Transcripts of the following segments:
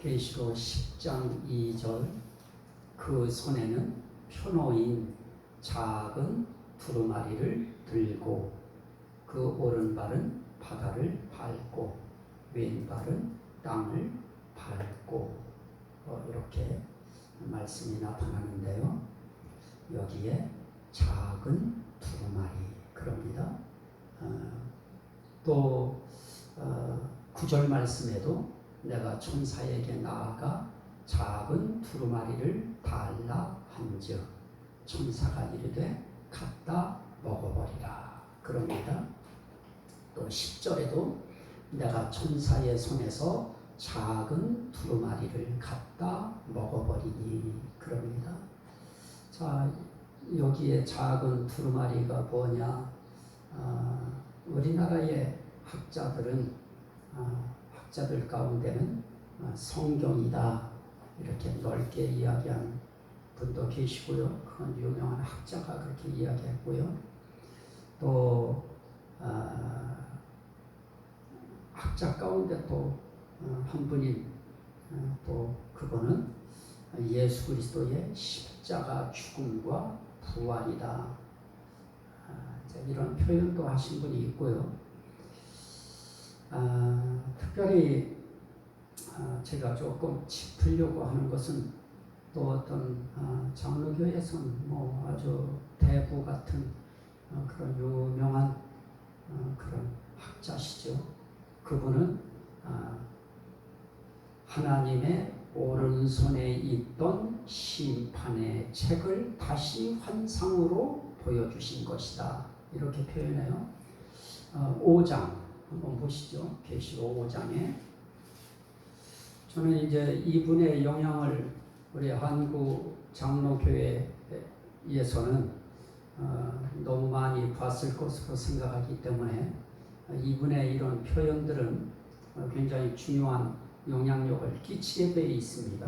계시록 10장 2절 그 손에는 표노인 작은 두루마리를 들고 그 오른발은 바다를 밟고 왼발은 땅을 밟고 이렇게 말씀이 나타나는데요. 여기에 작은 두루마리 그럽니다. 또 9절 말씀에도 내가 천사에게 나아가 작은 두루마리를 달라 한즉 천사가 이르되 갖다 먹어버리라 그럽니다. 또 10절에도 내가 천사의 손에서 작은 두루마리를 갖다 먹어버리니 그럽니다. 자, 여기에 작은 두루마리가 뭐냐? 우리나라의 학자들 가운데는 성경이다 이렇게 넓게 이야기한 분도 계시고요. 그건 유명한 학자가 그렇게 이야기했고요. 또 학자 가운데 또 한 분인 또 그거는 예수 그리스도의 십자가 죽음과 부활이다. 이런 표현도 하신 분이 있고요. 특별히 제가 조금 짚으려고 하는 것은 또 어떤 장로교에서는 뭐 아주 대부 같은 그런 유명한 그런 학자시죠. 그분은 하나님의 오른손에 있던 심판의 책을 다시 환상으로 보여주신 것이다. 이렇게 표현해요. 5장 한번 보시죠. 계시록 5장에 저는 이제 이분의 영향을 우리 한국 장로교회에서는 너무 많이 봤을 것으로 생각하기 때문에 이분의 이런 표현들은 굉장히 중요한 영향력을 끼치게 되어 있습니다.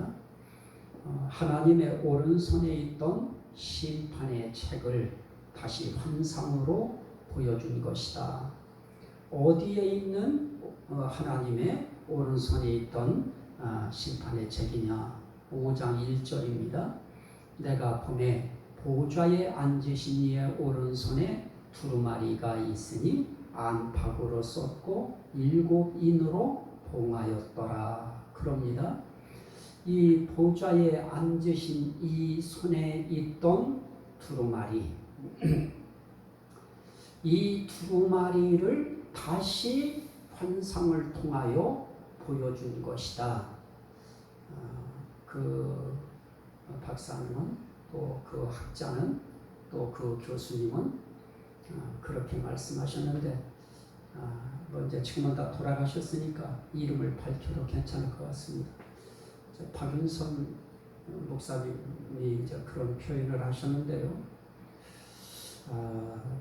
하나님의 오른손에 있던 심판의 책을 다시 환상으로 보여준 것이다. 어디에 있는 하나님의 오른손에 있던 심판의 책이냐? 5장 1절입니다. 내가 보매 보좌에 앉으신 이의 오른손에 두루마리가 있으니 안팎으로 쏟고 7인으로 봉하였더라. 그럽니다. 이 보좌에 앉으신 이 손에 있던 두루마리 이 두루마리를 다시 환상을 통하여 보여준 것이다. 그 박사님은 또 그 학자는 또 그 교수님은 그렇게 말씀하셨는데 이제 지금은 다 돌아가셨으니까 이름을 밝혀도 괜찮을 것 같습니다. 박윤선 목사님이 이제 그런 표현을 하셨는데요.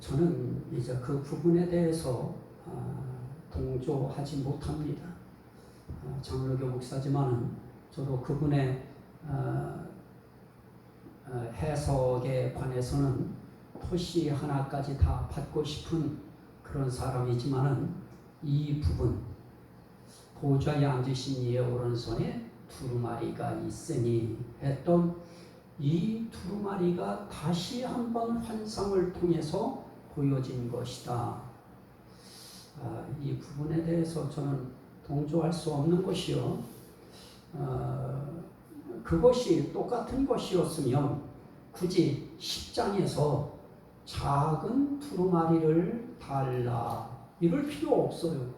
저는 이제 그 부분에 대해서 동조하지 못합니다. 장로교 목사지만은 저도 그분의 해석에 관해서는 토시 하나까지 다 받고 싶은 그런 사람이지만은 이 부분 보좌에 앉으신 이의 오른손에 두루마리가 있으니 했던 이 두루마리가 다시 한번 환상을 통해서 보여진 것이다. 이 부분에 대해서 저는 동조할 수 없는 것이요. 그것이 똑같은 것이었으면 굳이 10장에서 작은 두루마리를 달라 이럴 필요 없어요.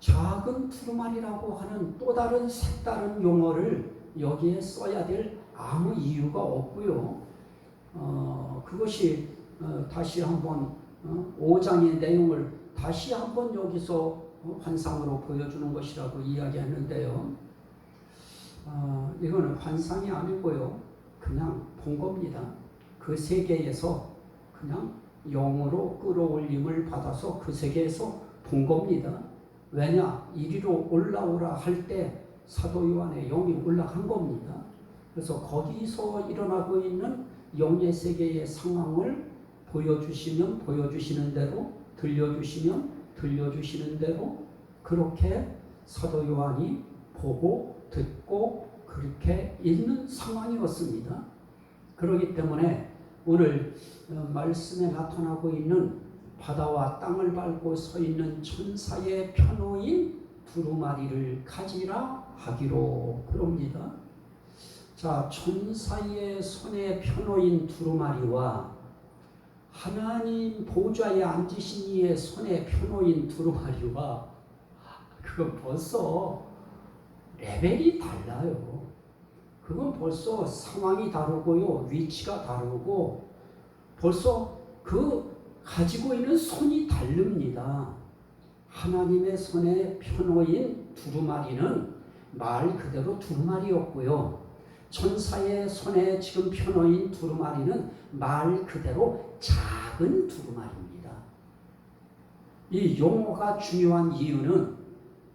작은 두루마리라고 하는 또 다른 색다른 용어를 여기에 써야 될 아무 이유가 없고요. 그것이 다시 한번 5장의 내용을 다시 한번 여기서 환상으로 보여주는 것이라고 이야기했는데요. 이거는 환상이 아니고요. 그냥 본 겁니다. 그 세계에서 그냥 영으로 끌어올림을 받아서 그 세계에서 본 겁니다. 왜냐? 이리로 올라오라 할 때 사도 요한의 영이 올라간 겁니다. 그래서 거기서 일어나고 있는 영의 세계의 상황을 보여주시면 보여주시는 대로, 들려주시면 들려주시는 대로 그렇게 사도 요한이 보고 듣고 그렇게 있는 상황이었습니다. 그렇기 때문에 오늘 말씀에 나타나고 있는 바다와 땅을 밟고 서 있는 천사의 편호인 두루마리를 가지라 하기로 그럽니다. 자, 천사의 손에 편호인 두루마리와 하나님 보좌에 앉으신 이의 손에 편호인 두루마리와 그건 벌써 레벨이 달라요. 그건 벌써 상황이 다르고요, 위치가 다르고 벌써 그 가지고 있는 손이 다릅니다. 하나님의 손에 편호인 두루마리는 말 그대로 두루마리였고요. 천사의 손에 지금 편호인 두루마리는 말 그대로 작은 두루마리입니다. 이 용어가 중요한 이유는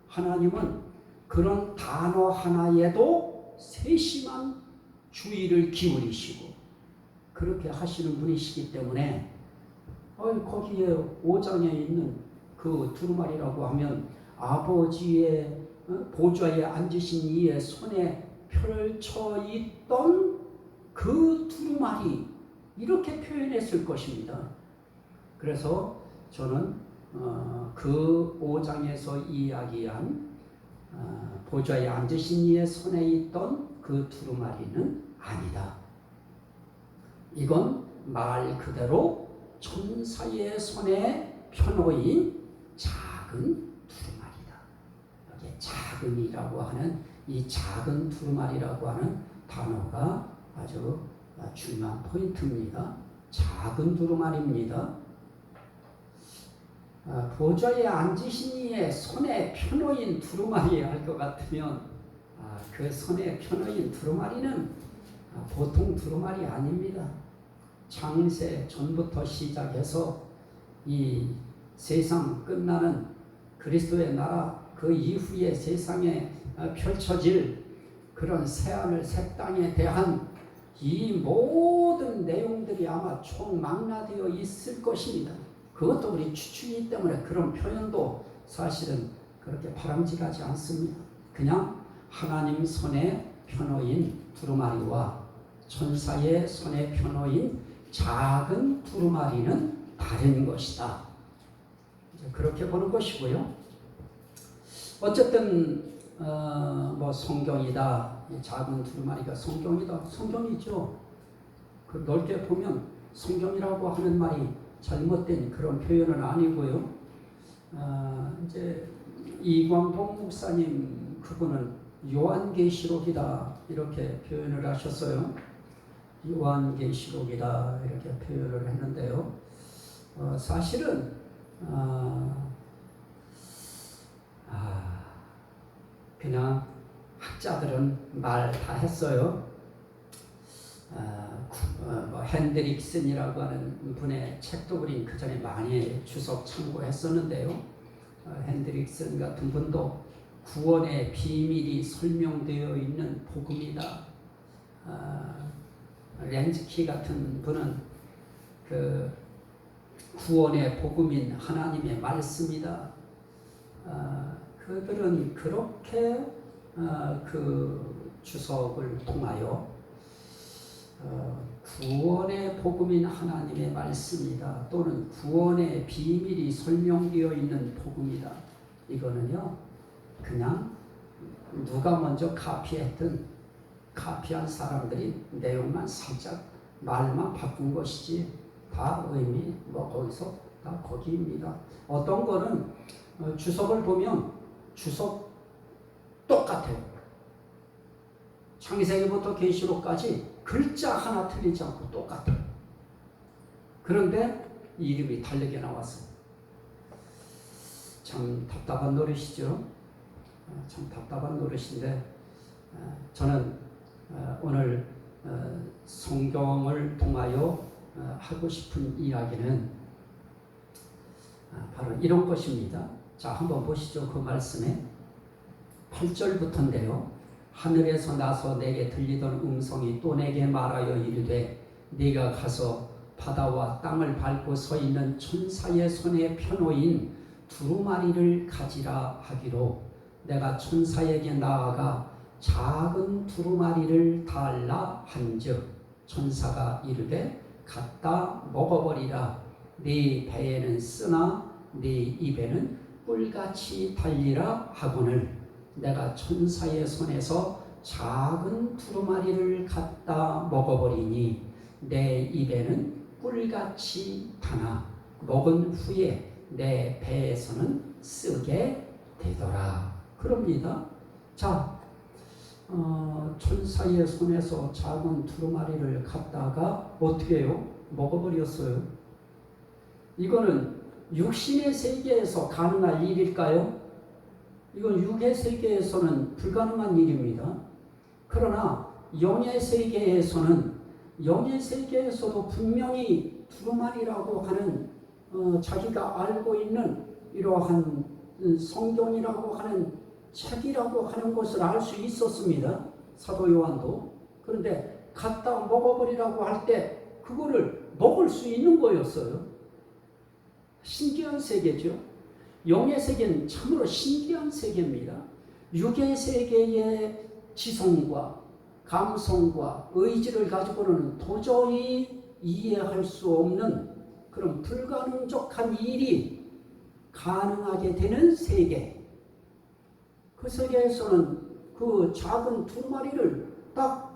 하나님은 그런 단어 하나에도 세심한 주의를 기울이시고 그렇게 하시는 분이시기 때문에 거기에 5장에 있는 그 두루마리라고 하면 아버지의 보좌에 앉으신 이의 손에 펼쳐 있던 그 두루마리 이렇게 표현했을 것입니다. 그래서 저는 그 5장에서 이야기한 보좌에 앉으신 이의 손에 있던 그 두루마리는 아니다. 이건 말 그대로 천사의 손에 편호인 작은 두루마리다. 여기 작은이라고 하는 이 작은 두루마리라고 하는 단어가 아주 중요한 포인트입니다. 작은 두루마리입니다. 보좌에 앉으신 이의 손에 편호인 두루마리 할 것 같으면 그 손에 편호인 두루마리는 보통 두루마리 아닙니다. 창세 전부터 시작해서 이 세상 끝나는 그리스도의 나라 그 이후에 세상에 펼쳐질 그런 새하늘 새 땅에 대한 이 모든 내용들이 아마 총망라되어 있을 것입니다. 그것도 우리 추측이기 때문에 그런 표현도 사실은 그렇게 바람직하지 않습니다. 그냥 하나님 손에 편호인 두루마리와 천사의 손에 편호인 작은 두루마리는 다른 것이다. 그렇게 보는 것이고요. 어쨌든 성경이다. 작은 두루마리가 성경이다. 성경이죠. 그 넓게 보면 성경이라고 하는 말이 잘못된 그런 표현은 아니고요. 이제 이광봉 목사님 그분은 요한계시록이다 이렇게 표현을 하셨어요. 요한계시록이다 이렇게 표현을 했는데요. 사실은 그냥 학자들은 말 다 했어요. 핸드릭슨이라고 하는 분의 책도 우린 그 전에 많이 주석 참고했었는데요. 핸드릭슨 같은 분도 구원의 비밀이 설명되어 있는 복음이다. 렌즈키 같은 분은 그 구원의 복음인 하나님의 말씀이다. 그들은 그렇게 그 주석을 통하여 구원의 복음인 하나님의 말씀이다. 또는 구원의 비밀이 설명되어 있는 복음이다. 이거는요, 그냥 누가 먼저 카피한 사람들이 내용만 살짝 말만 바꾼 것이지 다 의미 거기서 다 거기입니다. 어떤 거는 주석을 보면 주석 똑같아요. 창세기부터 계시록까지 글자 하나 틀리지 않고 똑같아요. 그런데 이름이 다르게 나왔어요. 참 답답한 노릇이죠. 참 답답한 노릇인데 저는 오늘 성경을 통하여 하고 싶은 이야기는 바로 이런 것입니다. 자, 한번 보시죠. 그 말씀에 8절부터인데요. 하늘에서 나서 내게 들리던 음성이 또 내게 말하여 이르되 네가 가서 바다와 땅을 밟고 서 있는 천사의 손에 편호인 두루마리를 가지라 하기로 내가 천사에게 나아가 작은 두루마리를 달라 한즉 천사가 이르되 갖다 먹어버리라. 네 배에는 쓰나 네 입에는 꿀같이 달리라 하거늘 내가 천사의 손에서 작은 두루마리를 갖다 먹어버리니 내 입에는 꿀같이 타나 먹은 후에 내 배에서는 쓰게 되더라. 그럽니다. 자, 천사의 손에서 작은 두루마리를 갖다가 어떻게 해요? 먹어버렸어요. 이거는 육신의 세계에서 가능한 일일까요? 이건 육의 세계에서는 불가능한 일입니다. 그러나 영의 세계에서도 분명히 두루마리라고 하는 자기가 알고 있는 이러한 성경이라고 하는 책이라고 하는 것을 알 수 있었습니다. 사도 요한도. 그런데 갖다 먹어버리라고 할 때 그거를 먹을 수 있는 거였어요. 신기한 세계죠. 영의 세계는 참으로 신기한 세계입니다. 육의 세계의 지성과 감성과 의지를 가지고는 도저히 이해할 수 없는 그런 불가능적한 일이 가능하게 되는 세계. 그 세계에서는 그 작은 두루마리를 딱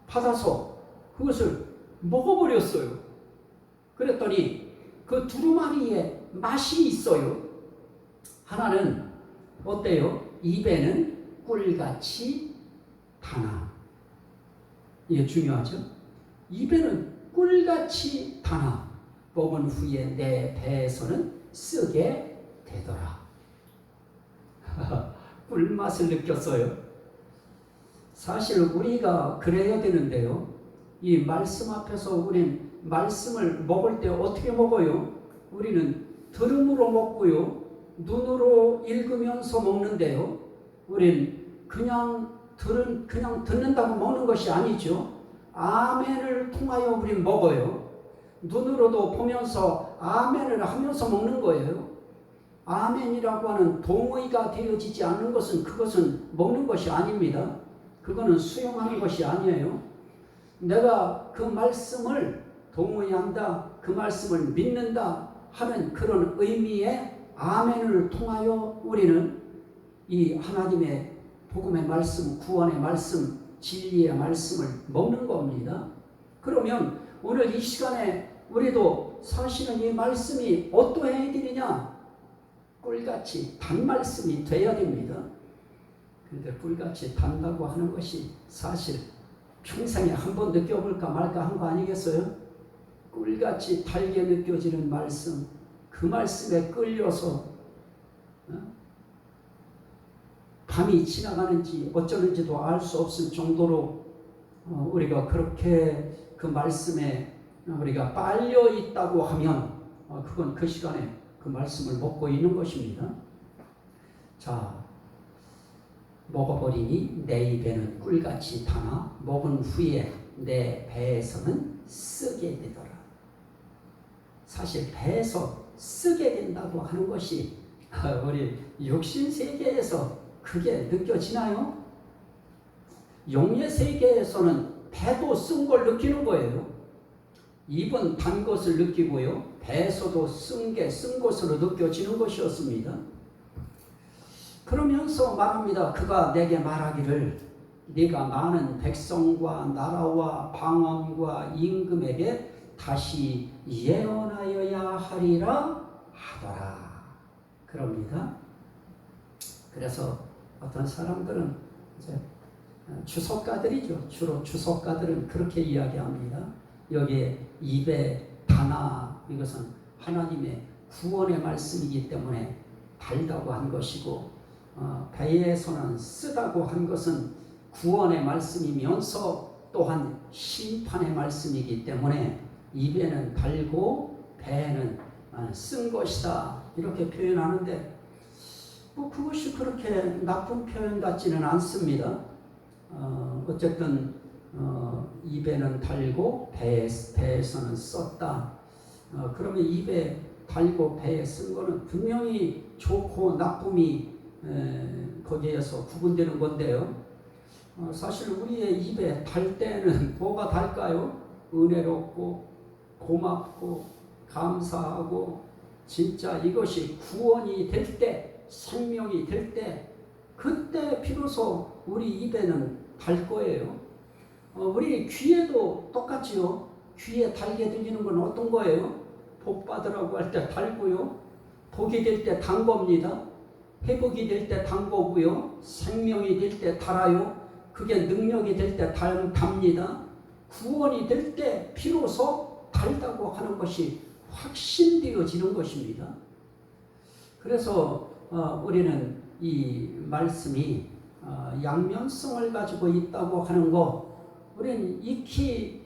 받아서 그것을 먹어버렸어요. 그랬더니 그 두루마리에 맛이 있어요. 하나는 어때요? 입에는 꿀같이 타나. 이게 중요하죠. 입에는 꿀같이 타나 먹은 후에 내 배에서는 쓰게 되더라. 꿀맛을 느꼈어요. 사실 우리가 그래야 되는데요. 이 말씀 앞에서 우린 말씀을 먹을 때 어떻게 먹어요? 우리는 들음으로 먹고요. 눈으로 읽으면서 먹는데요. 우린 그냥 듣는다고 먹는 것이 아니죠. 아멘을 통하여 우린 먹어요. 눈으로도 보면서 아멘을 하면서 먹는 거예요. 아멘이라고 하는 동의가 되어지지 않는 것은 그것은 먹는 것이 아닙니다. 그거는 수용하는 것이 아니에요. 내가 그 말씀을 동의한다, 그 말씀을 믿는다 하는 그런 의미의 아멘을 통하여 우리는 이 하나님의 복음의 말씀, 구원의 말씀, 진리의 말씀을 먹는 겁니다. 그러면 오늘 이 시간에 우리도 사실은 이 말씀이 어떠해야 되느냐? 꿀같이 단 말씀이 돼야 됩니다. 그런데 꿀같이 단다고 하는 것이 사실 평생에 한번 느껴볼까 말까 한 거 아니겠어요? 꿀같이 달게 느껴지는 말씀, 그 말씀에 끌려서 밤이 지나가는지 어쩌는지도 알 수 없을 정도로 우리가 그렇게 그 말씀에 우리가 빨려 있다고 하면 그건 그 시간에 그 말씀을 먹고 있는 것입니다. 자, 먹어버리니 내 입에는 꿀같이 타나 먹은 후에 내 배에서는 쓰게 되더라. 사실 배에서 쓰게 된다고 하는 것이 우리 육신 세계에서 그게 느껴지나요? 영의 세계에서는 배도 쓴 걸 느끼는 거예요. 입은 단 것을 느끼고요. 배에서도 쓴 것으로 느껴지는 것이었습니다. 그러면서 말합니다. 그가 내게 말하기를 네가 많은 백성과 나라와 방언과 임금에게 다시 예언하여야 하리라 하더라. 그럽니다. 그래서 어떤 사람들은 이제 주석가들이죠. 주로 주석가들은 그렇게 이야기합니다. 여기에 입에 다나 이것은 하나님의 구원의 말씀이기 때문에 달다고 한 것이고 배에서는 쓰다고 한 것은 구원의 말씀이면서 또한 심판의 말씀이기 때문에 입에는 달고 배에는 쓴 것이다 이렇게 표현하는데 그것이 그렇게 나쁜 표현 같지는 않습니다. 어쨌든 입에는 달고 배에서는 썼다. 그러면 입에 달고 배에 쓴 거는 분명히 좋고 나쁨이 거기에서 구분되는 건데요. 사실 우리의 입에 달 때는 뭐가 달까요? 은혜롭고 고맙고 감사하고 진짜 이것이 구원이 될 때, 생명이 될 때, 그때 비로소 우리 입에는 달 거예요. 우리 귀에도 똑같지요. 귀에 달게 들리는 건 어떤 거예요? 복 받으라고 할 때 달고요. 복이 될 때 단 겁니다. 회복이 될 때 단 거고요. 생명이 될 때 달아요. 그게 능력이 될 때 답니다. 구원이 될 때 비로소 달다고 하는 것이 확신되어지는 것입니다. 그래서 우리는 이 말씀이 양면성을 가지고 있다고 하는 거, 우리는 익히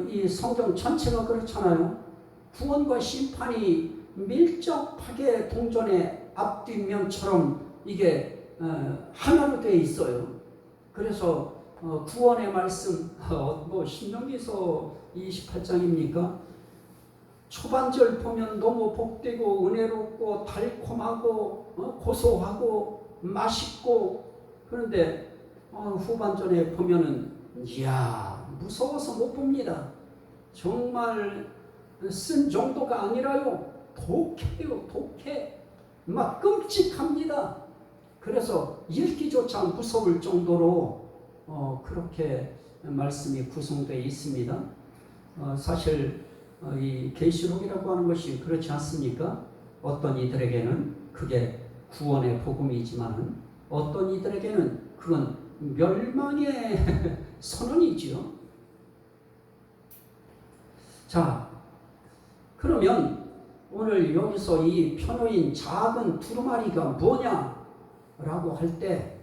이 성경 전체가 그렇잖아요. 구원과 심판이 밀접하게 동전의 앞뒷면처럼 이게 하나로 되어 있어요. 그래서 구원의 말씀, 신명기서 28장입니까? 초반절 보면 너무 복되고 은혜롭고 달콤하고 고소하고 맛있고, 그런데 후반전에 보면은 이야 무서워서 못 봅니다. 정말 쓴 정도가 아니라요, 독해요. 독해. 막 끔찍합니다. 그래서 읽기조차 무서울 정도로 그렇게 말씀이 구성되어 있습니다. 사실 이 계시록이라고 하는 것이 그렇지 않습니까? 어떤 이들에게는 그게 구원의 복음이지만 어떤 이들에게는 그건 멸망의 선언이지요. 자, 그러면 오늘 여기서 이 표노인 작은 두루마리가 뭐냐라고 할 때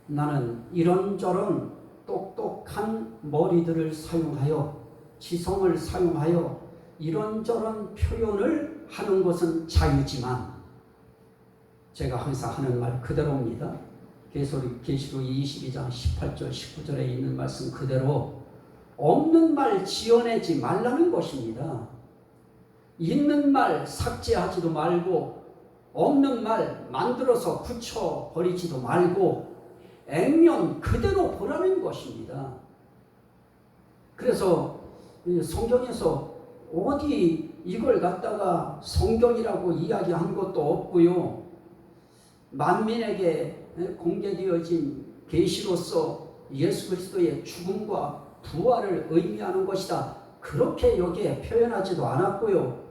나는 이런저런 똑똑한 머리들을 사용하여 지성을 사용하여 이런저런 표현을 하는 것은 자유지만, 제가 항상 하는 말 그대로입니다. 계시록 22장 18절 19절에 있는 말씀 그대로 없는 말 지어내지 말라는 것입니다. 있는 말 삭제하지도 말고 없는 말 만들어서 붙여버리지도 말고 액면 그대로 보라는 것입니다. 그래서 성경에서 어디 이걸 갖다가 성경이라고 이야기한 것도 없고요. 만민에게 공개되어진 계시로서 예수 그리스도의 죽음과 부활을 의미하는 것이다, 그렇게 여기에 표현하지도 않았고요.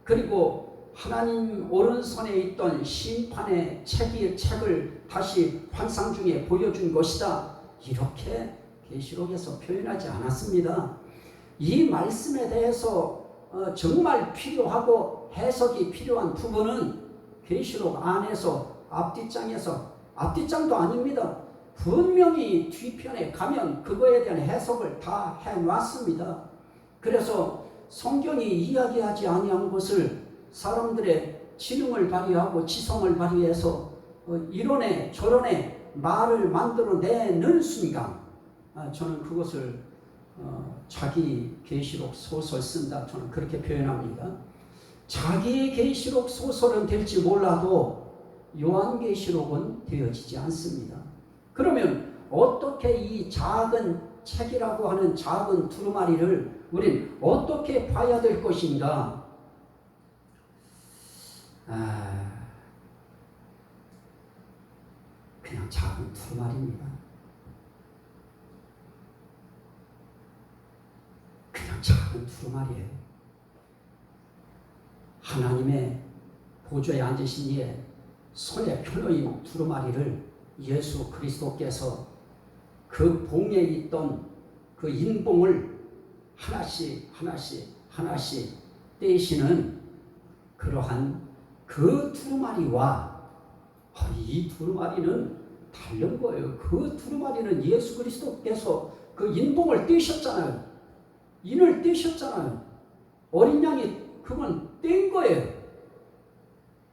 그리고 하나님 오른손에 있던 심판의 책을 다시 환상 중에 보여준 것이다, 이렇게 계시록에서 표현하지 않았습니다. 이 말씀에 대해서 정말 필요하고 해석이 필요한 부분은 계시록 안에서 앞뒷장도 아닙니다. 분명히 뒤편에 가면 그거에 대한 해석을 다 해놨습니다. 그래서 성경이 이야기하지 아니한 것을 사람들의 지능을 발휘하고 지성을 발휘해서 이론에 저론에 말을 만들어내는 순간 저는 그것을 자기 계시록 소설 쓴다, 저는 그렇게 표현합니다. 자기 계시록 소설은 될지 몰라도 요한계시록은 되어지지 않습니다. 그러면 어떻게 이 작은 책이라고 하는 작은 두루마리를 우린 어떻게 봐야 될 것인가? 그냥 작은 두루마리입니다. 그냥 작은 두루마리예요. 하나님의 보좌에 앉으신 이에 손에 펴놓인 두루마리를 예수 그리스도께서 그 봉에 있던 그 인봉을 하나씩 떼시는 그러한 그 두루마리와 이 두루마리는 다른 거예요. 그 두루마리는 예수 그리스도께서 그 인봉을 떼셨잖아요. 인을 떼셨잖아요. 어린 양이 그건 뗀 거예요.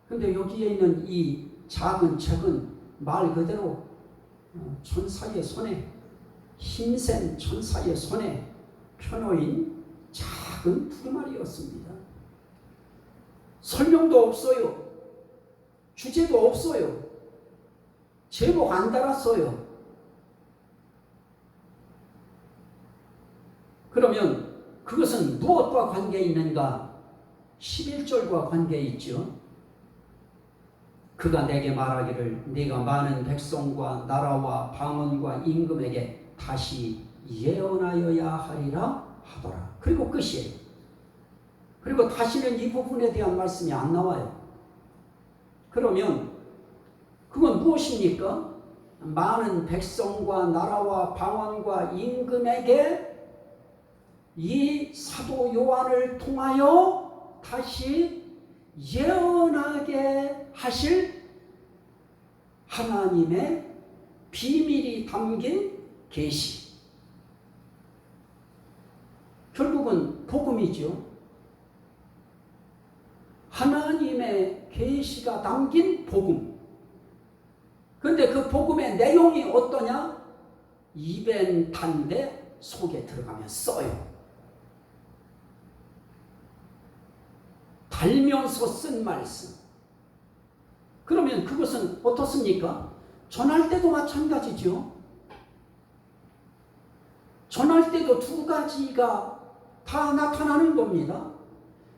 근데 여기에 있는 이 작은 책은 말 그대로 천사의 손에, 힘센 천사의 손에 펴놓인 작은 두루마리였습니다. 설명도 없어요. 주제도 없어요. 제목 안 달았어요. 그러면 그것은 무엇과 관계 있는가? 11절과 관계 있죠. 그가 내게 말하기를 네가 많은 백성과 나라와 방언과 임금에게 다시 예언하여야 하리라 하더라. 그리고 끝이에요. 그리고 다시는 이 부분에 대한 말씀이 안 나와요. 그러면 그건 무엇입니까? 많은 백성과 나라와 방언과 임금에게 이 사도 요한을 통하여 다시 예언하게 하실 하나님의 비밀이 담긴 계시. 결국은 복음이죠. 하나님의 계시가 담긴 복음. 그런데 그 복음의 내용이 어떠냐? 입엔 단데 속에 들어가면 써요. 달면서 쓴 말씀. 그러면 그것은 어떻습니까? 전할 때도 마찬가지죠. 전할 때도 두 가지가 다 나타나는 겁니다.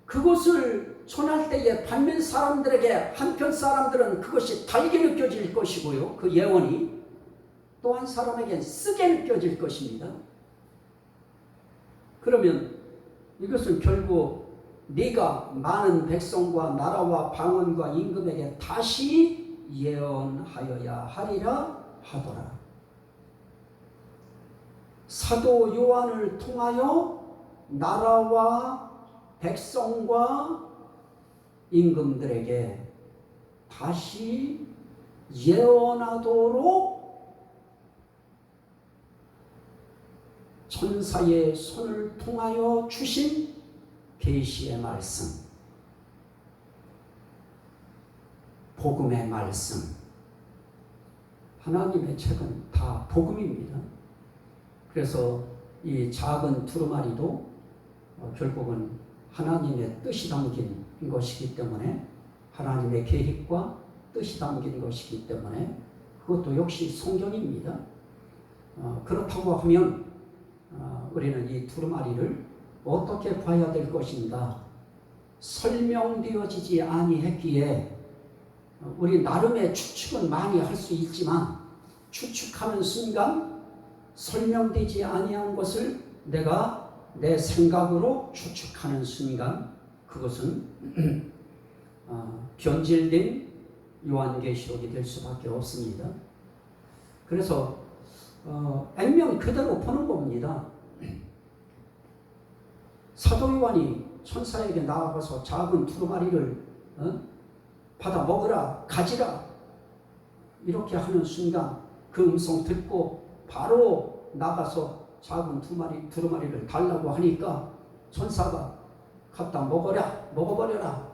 그것을 전할 때에 받는 사람들에게 한편 사람들은 그것이 달게 느껴질 것이고요. 그 예언이 또 한 사람에겐 쓰게 느껴질 것입니다. 그러면 이것은 결국 네가 많은 백성과 나라와 방언과 임금에게 다시 예언하여야 하리라 하더라. 사도 요한을 통하여 나라와 백성과 임금들에게 다시 예언하도록 천사의 손을 통하여 주신 계시의 말씀, 복음의 말씀. 하나님의 책은 다 복음입니다. 그래서 이 작은 두루마리도 결국은 하나님의 뜻이 담긴 것이기 때문에, 하나님의 계획과 뜻이 담긴 것이기 때문에 그것도 역시 성경입니다. 그렇다고 하면 우리는 이 두루마리를 어떻게 봐야 될 것인가? 설명되어지지 아니했기에 우리 나름의 추측은 많이 할 수 있지만, 추측하는 순간 설명되지 아니한 것을 내가 내 생각으로 추측하는 순간 그것은 변질된 요한계시록이 될 수밖에 없습니다. 그래서 액면 그대로 보는 겁니다. 사도 요한이 천사에게 나아가서 작은 두루마리를 받아 먹으라, 가지라 이렇게 하는 순간 그 음성 듣고 바로 나가서 작은 두루마리를 달라고 하니까 천사가 갖다 먹어버려라.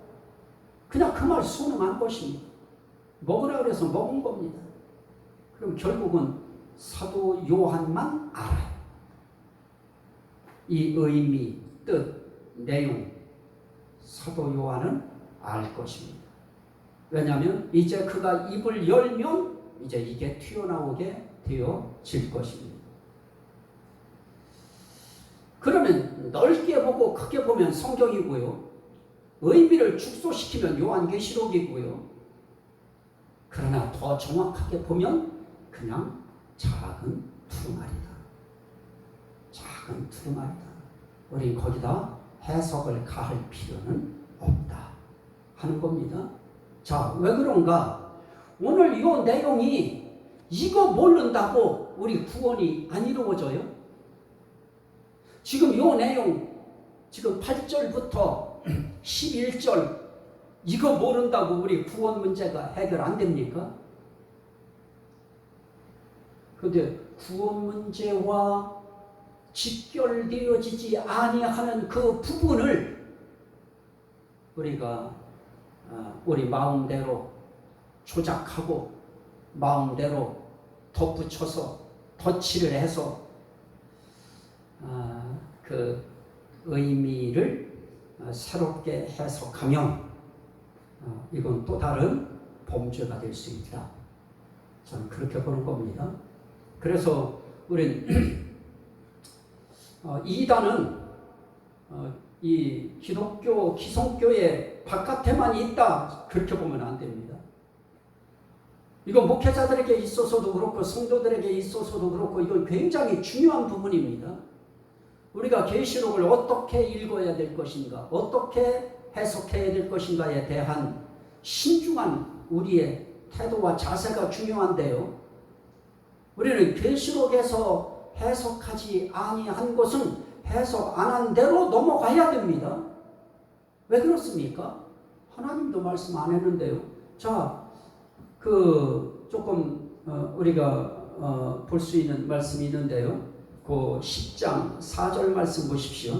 그냥 그 말 순응한 것입니다. 먹으라 그래서 먹은 겁니다. 그럼 결국은 사도 요한만 알아요. 이 의미, 뜻, 내용, 사도 요한은 알 것입니다. 왜냐하면 이제 그가 입을 열면 이제 이게 튀어나오게 되어질 것입니다. 그러면 넓게 보고 크게 보면 성경이고요. 의미를 축소시키면 요한계시록이고요. 그러나 더 정확하게 보면 그냥 작은 두루마리다. 작은 두루마리다. 우리 거기다 해석을 가할 필요는 없다 하는 겁니다. 자, 왜 그런가? 오늘 이 내용이 이거 모른다고 우리 구원이 안 이루어져요? 지금 이 내용, 지금 8절부터 11절 이거 모른다고 우리 구원 문제가 해결 안 됩니까? 그런데 구원 문제와 직결되어지지 아니하는 그 부분을 우리가 우리 마음대로 조작하고 마음대로 덧붙여서 덧칠을 해서 그 의미를 새롭게 해석하면 이건 또 다른 범죄가 될 수 있다. 저는 그렇게 보는 겁니다. 그래서 우린 이단은 이 기독교 기성교회 바깥에만 있다 그렇게 보면 안 됩니다. 이건 목회자들에게 있어서도 그렇고 성도들에게 있어서도 그렇고 이건 굉장히 중요한 부분입니다. 우리가 계시록을 어떻게 읽어야 될 것인가, 어떻게 해석해야 될 것인가에 대한 신중한 우리의 태도와 자세가 중요한데요. 우리는 계시록에서 해석하지 아니한 것은 해석 안 한 대로 넘어가야 됩니다. 왜 그렇습니까? 하나님도 말씀 안 했는데요. 자, 조금 우리가 볼 수 있는 말씀이 있는데요. 그 10장 4절 말씀 보십시오.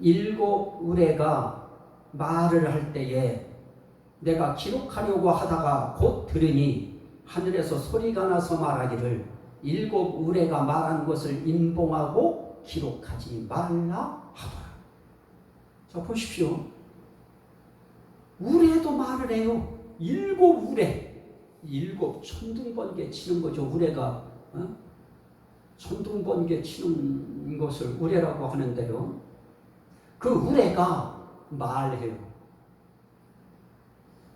7 우레가 말을 할 때에 내가 기록하려고 하다가 곧 들으니 하늘에서 소리가 나서 말하기를 7 우레가 말한 것을 인봉하고 기록하지 말라 하더라. 자, 보십시오. 우레도 말을 해요. 7 우레. 7 천둥번개 치는 거죠. 우레가 천둥번개 치는 것을 우레라고 하는데요. 그 우레가 말해요.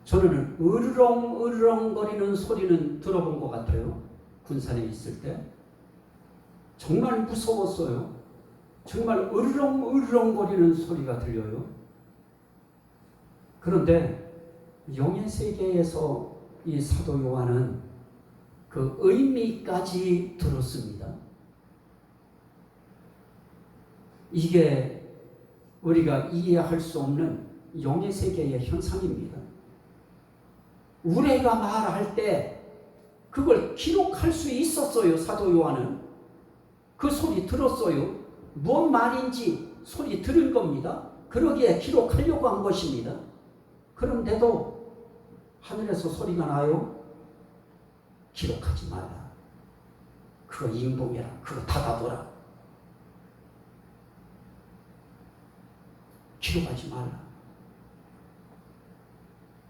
저는 으르렁 거리는 소리는 들어본 것 같아요. 군산에 있을 때. 정말 무서웠어요. 정말 으르렁 거리는 소리가 들려요. 그런데 영의 세계에서 이 사도 요한은 그 의미까지 들었습니다. 이게 우리가 이해할 수 없는 영의 세계의 현상입니다. 우레가 말할 때 그걸 기록할 수 있었어요. 사도 요한은 그 소리 들었어요. 뭔 말인지 소리 들은 겁니다. 그러기에 기록하려고 한 것입니다. 그런데도 하늘에서 소리가 나요. 기록하지 말라. 그거 인봉해라. 그거 닫아둬라. 기록하지 말라.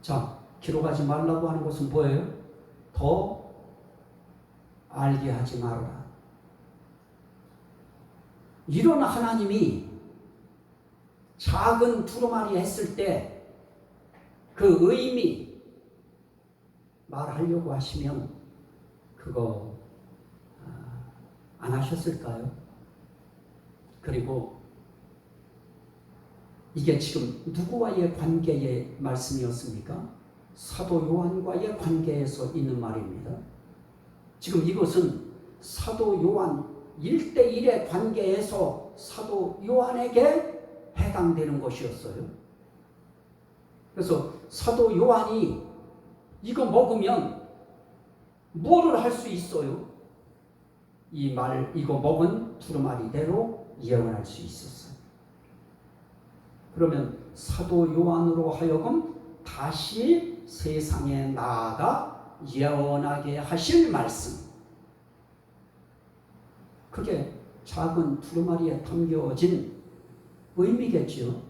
자, 기록하지 말라고 하는 것은 뭐예요? 더 알게 하지 말라. 이런 하나님이 작은 두루마리 했을 때 그 의미 말하려고 하시면 그거 안 하셨을까요? 그리고 이게 지금 누구와의 관계의 말씀이었습니까? 사도 요한과의 관계에서 있는 말입니다. 지금 이것은 사도 요한 1대1의 관계에서 사도 요한에게 해당되는 것이었어요. 그래서 사도 요한이 이거 먹으면 뭐를 할 수 있어요? 이거 먹은 두루마리대로 예언할 수 있었어요. 그러면 사도 요한으로 하여금 다시 세상에 나아가 예언하게 하실 말씀. 그게 작은 두루마리에 담겨진 의미겠지요.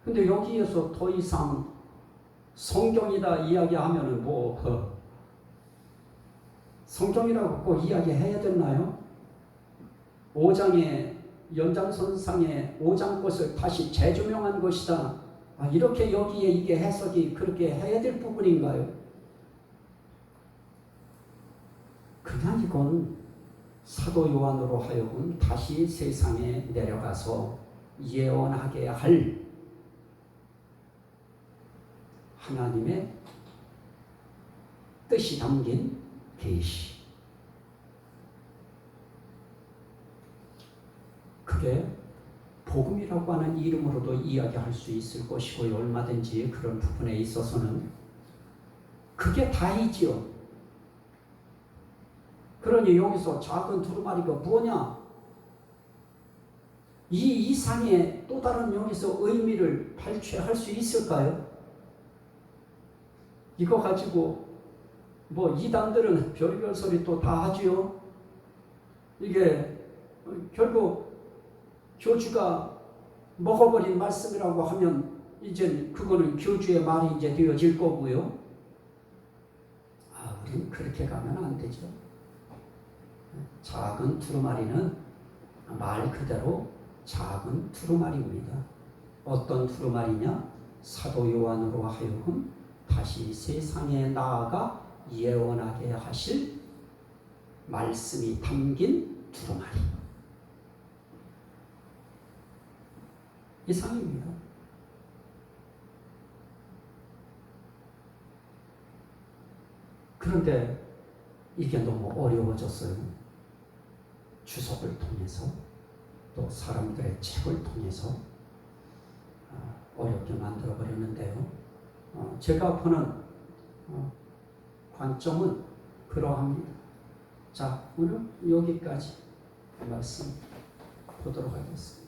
근데 여기에서 더 이상 성경이다 이야기하면은 성경이라고 꼭 이야기해야 되나요? 5장의 연장선상의 5장 것을 다시 재조명한 것이다. 이렇게 여기에 이게 해석이 그렇게 해야 될 부분인가요? 그냥 이건 사도 요한으로 하여금 다시 세상에 내려가서 예언하게 할 하나님의 뜻이 담긴 계시. 그게 복음이라고 하는 이름으로도 이야기할 수 있을 것이고 얼마든지 그런 부분에 있어서는 그게 다이지요. 그러니 여기서 작은 두루마리가 뭐냐? 이 이상의 또 다른 여기서 의미를 발췌할 수 있을까요? 이거 가지고 이단들은 별별 소리 또 다 하지요. 이게 결국 교주가 먹어버린 말씀이라고 하면 이제 그거는 교주의 말이 이제 되어질 거고요. 우리는 그렇게 가면 안 되죠. 작은 두루마리는 말 그대로 작은 두루마리입니다. 어떤 두루마리냐? 사도 요한으로 하여금 다시 세상에 나아가 예언하게 하실 말씀이 담긴 두루마리. 이상입니다. 그런데 이게 너무 어려워졌어요. 주석을 통해서 또 사람들의 책을 통해서 어렵게 만들어 버렸는데요. 제가 보는 관점은 그러합니다. 자, 오늘 여기까지 말씀 보도록 하겠습니다.